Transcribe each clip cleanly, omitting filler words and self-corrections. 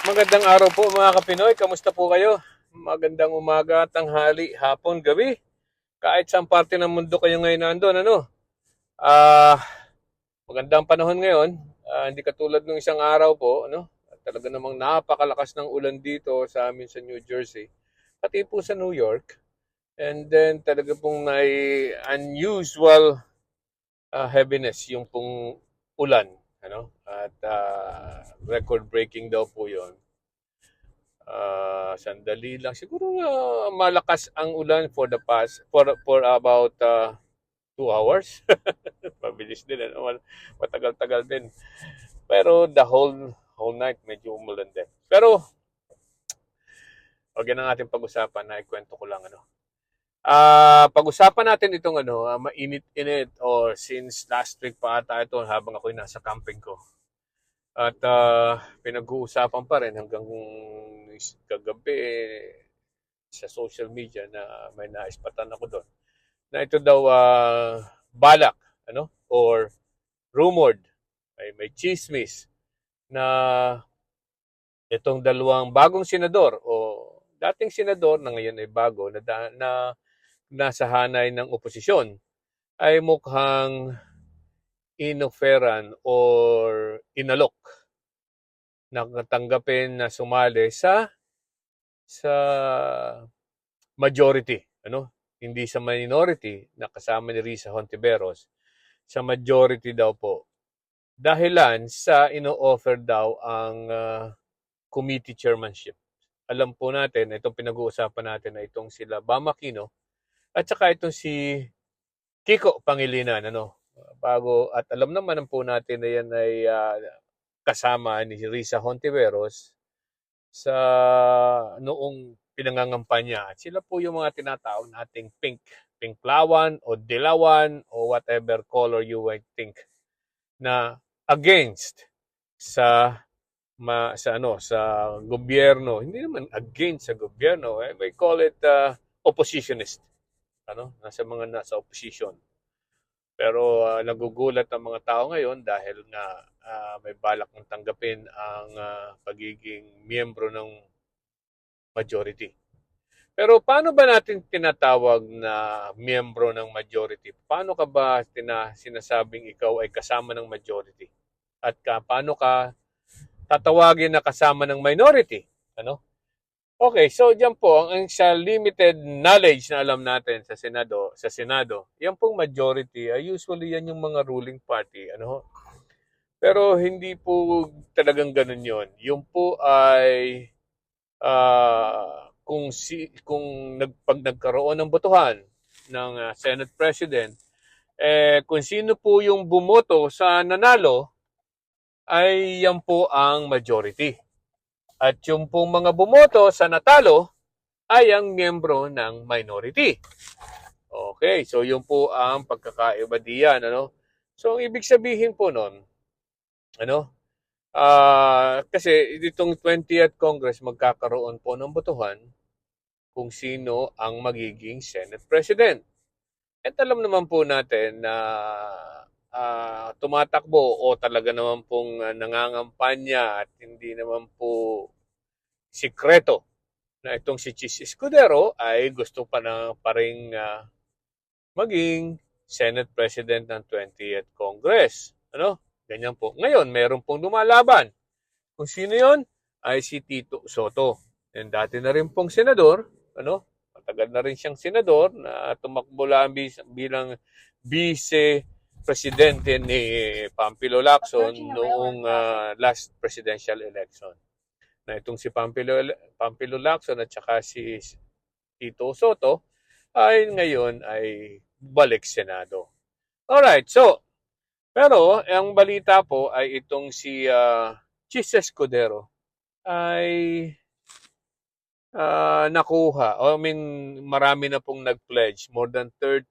Magandang araw po mga Kapinoy. Kamusta po kayo? Magandang umaga, tanghali, hapon, gabi. Kahit saan parte ng mundo kayo ngayon nandun, ano? Ah, magandang panahon ngayon. Hindi katulad ng isang araw po, ano? Talaga namang napakalakas ng ulan dito sa amin sa New Jersey. Pati po sa New York. And then talaga pong may unusual heaviness yung pong ulan, ano? At record-breaking daw po 'yon. Sandali lang. Siguro malakas ang ulan for the past for about 2 hours. Mabilis din ano. Matagal-tagal din. Pero the whole night medyo umulan din. Pero wag yan ang ating pag-usapan, na ikwento ko lang ano. Pag-usapan natin itong ano, mainit-init or since last week pa ata ito habang ako'y nasa camping ko. At pinag-uusapan pa rin hanggang kagabi sa social media na may naispatan ako doon. Na ito daw balak, ano? Or rumored, may chismis na itong dalawang bagong senador o dating senador na ngayon ay bago na nasa hanay ng oposisyon ay mukhang inoferan or inalok na tanggapin na sumali sa majority, ano? Hindi sa minority na kasama ni Risa Hontiveros, sa majority daw po. Dahilan sa ino-offer daw ang committee chairmanship. Alam po natin, itong pinag-uusapan natin na itong sila Bam Aquino at saka itong si Kiko Pangilinan, ano? Bago at alam naman po natin na yan ay kasama ni Risa Hontiveros sa noong pinangangampanya. At sila po yung mga tinatawag nating pink lawan o dilawan o whatever color you might think na against sa sa gobyerno. Hindi naman against sa gobyerno, we call it oppositionist, ano, nasa opposition. Pero nagugulat ang mga tao ngayon dahil nga may balak ng tanggapin ang pagiging miyembro ng majority. Pero paano ba natin tinatawag na miyembro ng majority? Paano ka ba sinasabing ikaw ay kasama ng majority? At paano ka tatawagin na kasama ng minority? Ano? Okay, so diyan po ang sa limited knowledge na alam natin sa Senado, yan pong majority, usually yan yung mga ruling party, ano? Pero hindi po talagang ganun 'yon. Yung po ay pag nagkaroon ng botohan ng Senate President, kung sino po yung bumoto sa nanalo, ay yan po ang majority. At yung pong mga bumoto sa natalo ay ang miyembro ng minority. Okay, so yun po ang pagkakaiba diyan, ano? So ang ibig sabihin po nun, ano? Kasi itong 20th Congress magkakaroon po ng botohan kung sino ang magiging Senate President. At alam naman po natin na tumatakbo o talaga naman pong nangangampanya at hindi naman po sikreto na itong si Chis Escudero ay gusto pa rin maging Senate President ng 20th Congress. Ano? Ganyan po. Ngayon, meron pong lumalaban. Kung sino yon ay si Tito Soto. And dati na rin pong senador, ano? Matagal na rin siyang senador na tumakbo lang bilang vice presidente ni Pampilo Lacson noong last presidential election. Na itong si Pampilo Lacson at saka si Tito Soto ay ngayon ay balik Senado. Alright, so, pero ang balita po ay itong si Chis Escudero ay nakuha. I mean, marami na pong nag-pledge. More than 13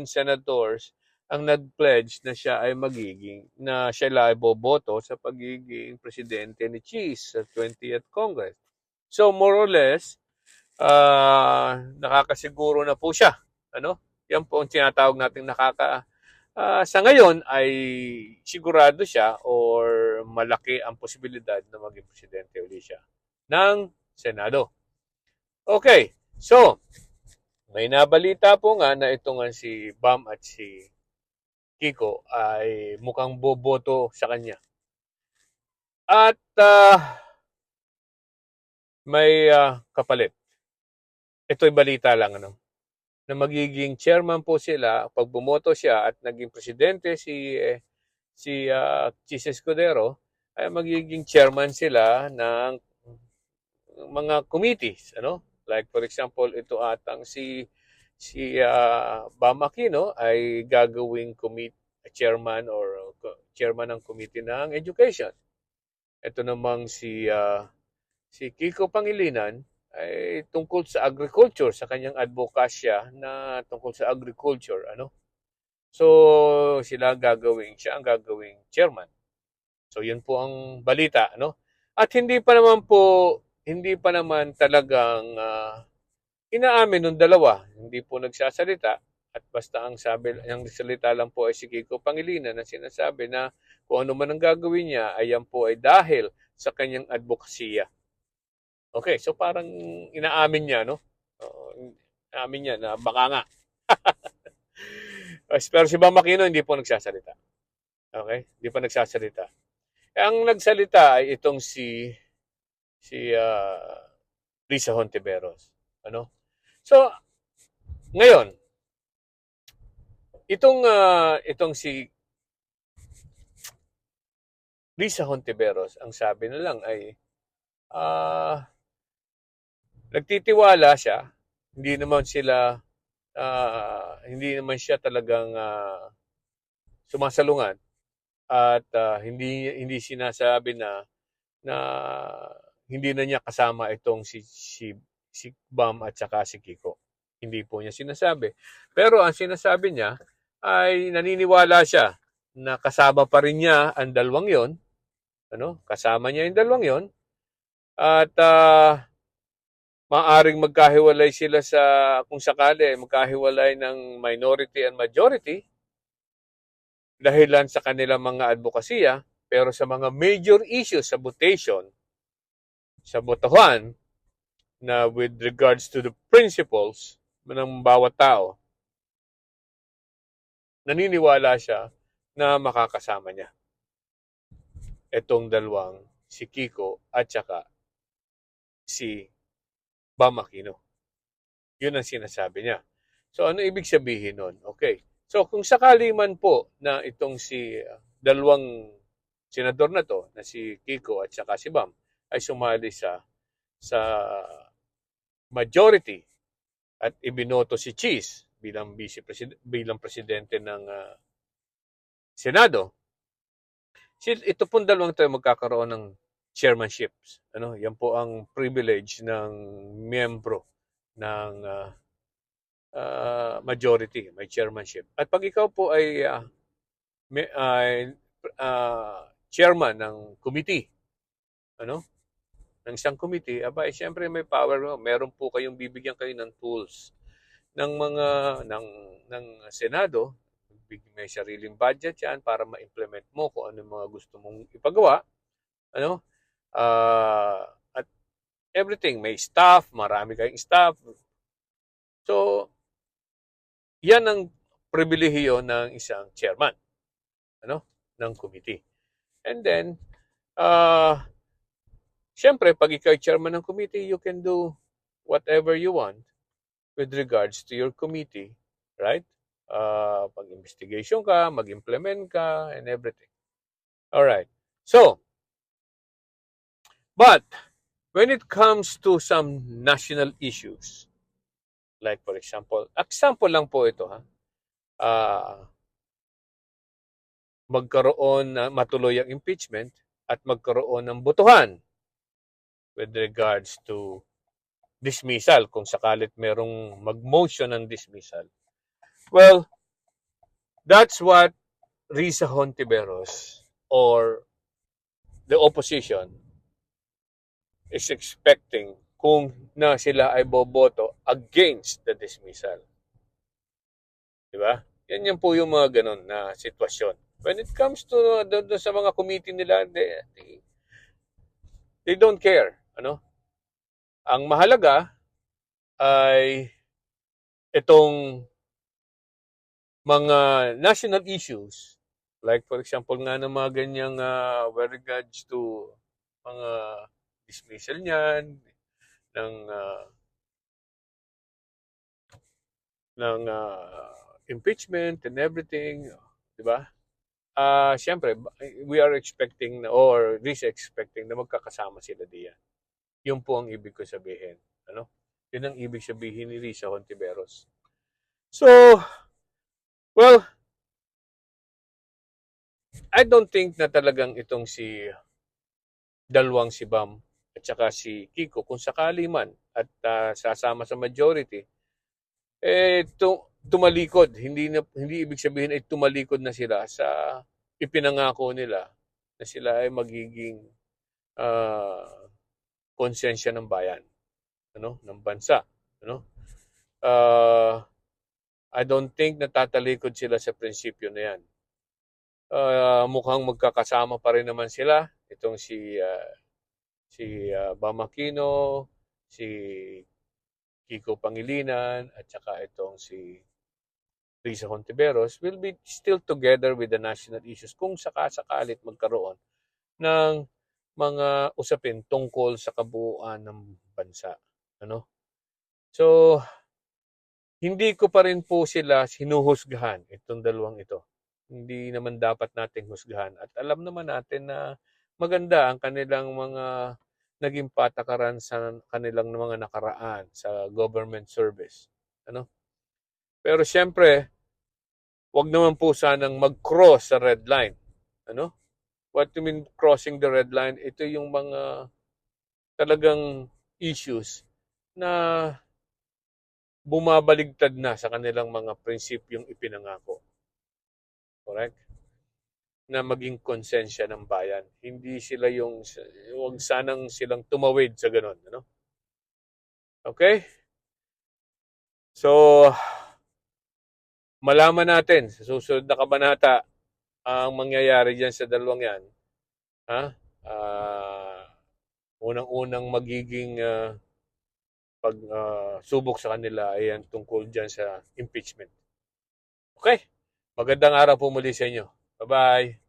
senators ang nag-pledge na siya ay siya ay boboto sa pagiging presidente ni Chis sa 20th Congress. So, more or less, nakakasiguro na po siya. Ano? Yan po ang tinatawag natin sa ngayon ay sigurado siya or malaki ang posibilidad na maging presidente uli siya ng Senado. Okay, so may nabalita po nga na ito nga si Bam at si Kiko ay mukhang boboto sa kanya. At may kapalit. Ito'y balita lang, ano, na magiging chairman po sila pag bumoto siya at naging presidente si Chis Escudero, ay magiging chairman sila ng mga committees, ano? Like for example, ito atang si Bam Aquino ay gagawing chairman or chairman ng committee ng education. Ito namang si Kiko Pangilinan ay tungkol sa agriculture, sa kanyang advokasya na tungkol sa agriculture, ano. So siya ang gagawing chairman. So yun po ang balita, ano. At hindi pa naman talagang inaamin ng dalawa, hindi po nagsasalita, at basta ang salita lang po ay si Kiko Pangilinan na sinasabi na kung ano man ang gagawin niya ay yan po ay dahil sa kanyang advokasya. Okay, so parang inaamin niya, no? Inaamin niya na baka nga. Pero si Bam Aquino hindi po nagsasalita. Okay? Hindi pa nagsasalita. Ang nagsalita ay itong si Risa Hontiveros. Ano? So, ngayon, itong si Risa Hontiveros, ang sabi na lang ay nagtitiwala siya, hindi naman siya talagang sumasalungan at hindi sinasabi na hindi na niya kasama itong si Bam at saka si Kiko. Hindi po niya sinasabi. Pero ang sinasabi niya ay naniniwala siya na kasama pa rin niya ang dalawang yon. Ano? Kasama niya yung dalawang yon. At maaring magkahiwalay sila kung sakali, magkahiwalay ng minority and majority dahilan sa kanilang mga advokasya, pero sa mga major issues sa botohan, na with regards to the principles ng bawat tao, naniniwala siya na makakasama niya itong dalawang si Kiko at saka si Bam Aquino. Yun ang sinasabi niya. So ano ibig sabihin nun? Okay. So kung sakali man po na itong si dalawang senador na to, na si Kiko at saka si Bam, ay sumali sa majority at ibinoto si Chis bilang presidente ng Senado, ito pong dalawang tayo magkakaroon ng chairmanships. Ano, yan po ang privilege ng miyembro ng majority, may chairmanship. At pag ikaw po ay chairman ng committee, ano, ng isang committee, siyempre may power, meron po kayong bibigyan kayo ng tools ng Senado. May sariling budget yan para ma-implement mo kung ano mga gusto mong ipagawa, ano, at everything, may staff, marami kayong staff. So yan ang pribilehiyo ng isang chairman, ano, ng committee. And then siyempre, pag ikaw chairman ng committee, you can do whatever you want with regards to your committee, right? Pag-investigation ka, mag-implement ka, and everything. Alright. So, but when it comes to some national issues, like for example lang po ito, matuloy ang impeachment at magkaroon ng botohan with regards to dismissal, kung sakalit merong mag-motion ng dismissal. Well, that's what Risa Hontiveros or the opposition is expecting kung na sila ay boboto against the dismissal. Diba? Yan po yung mga ganun na sitwasyon. When it comes to doon sa mga committee nila, they don't care. Ano? Ang mahalaga ay itong mga national issues, like for example nga ng mga ganyang with regards to mga dismissal niyan, ng, impeachment and everything, di ba? Siyempre, we are expecting or Riz expecting na magkakasama sila diyan. Yun po ang ibig ko sabihin. Ano? Yun ang ibig sabihin ni Risa Hontiveros. So, well, I don't think na talagang itong dalawang si Bam at saka si Kiko, kung sakali man at sasama sa majority, tumalikod. Hindi ibig sabihin ay tumalikod na sila sa ipinangako nila na sila ay magiging konsensya ng bayan, ano, ng bansa, ano? I don't think natatalikod sila sa prinsipyo na yan. Mukhang magkakasama pa rin naman sila. Itong si Bam Aquino, si Kiko Pangilinan, at saka itong si Risa Hontiveros will be still together with the national issues kung sakasakalit magkaroon ng mga usapin tungkol sa kabuuan ng bansa. Ano? So, hindi ko pa rin po sila hinuhusgahan, itong dalawang ito. Hindi naman dapat nating husgahan. At alam naman natin na maganda ang kanilang mga naging patakaran sa kanilang mga nakaraan sa government service. Ano? Pero siyempre, wag naman po sanang mag-cross sa red line. Ano? What do you mean crossing the red line? Ito yung mga talagang issues na bumabaligtad na sa kanilang mga prinsipyong ipinangako. Correct? Na maging konsensya ng bayan. Hindi sila huwag sanang silang tumawid sa ganun. Ano? Okay? So, malaman natin sa susunod na kabanata ang mangyayari dyan sa dalawang yan. Ha? Unang-unang magiging pagsubok sa kanila ay yan tungkol dyan sa impeachment. Okay? Magandang araw po muli sa inyo. Bye-bye.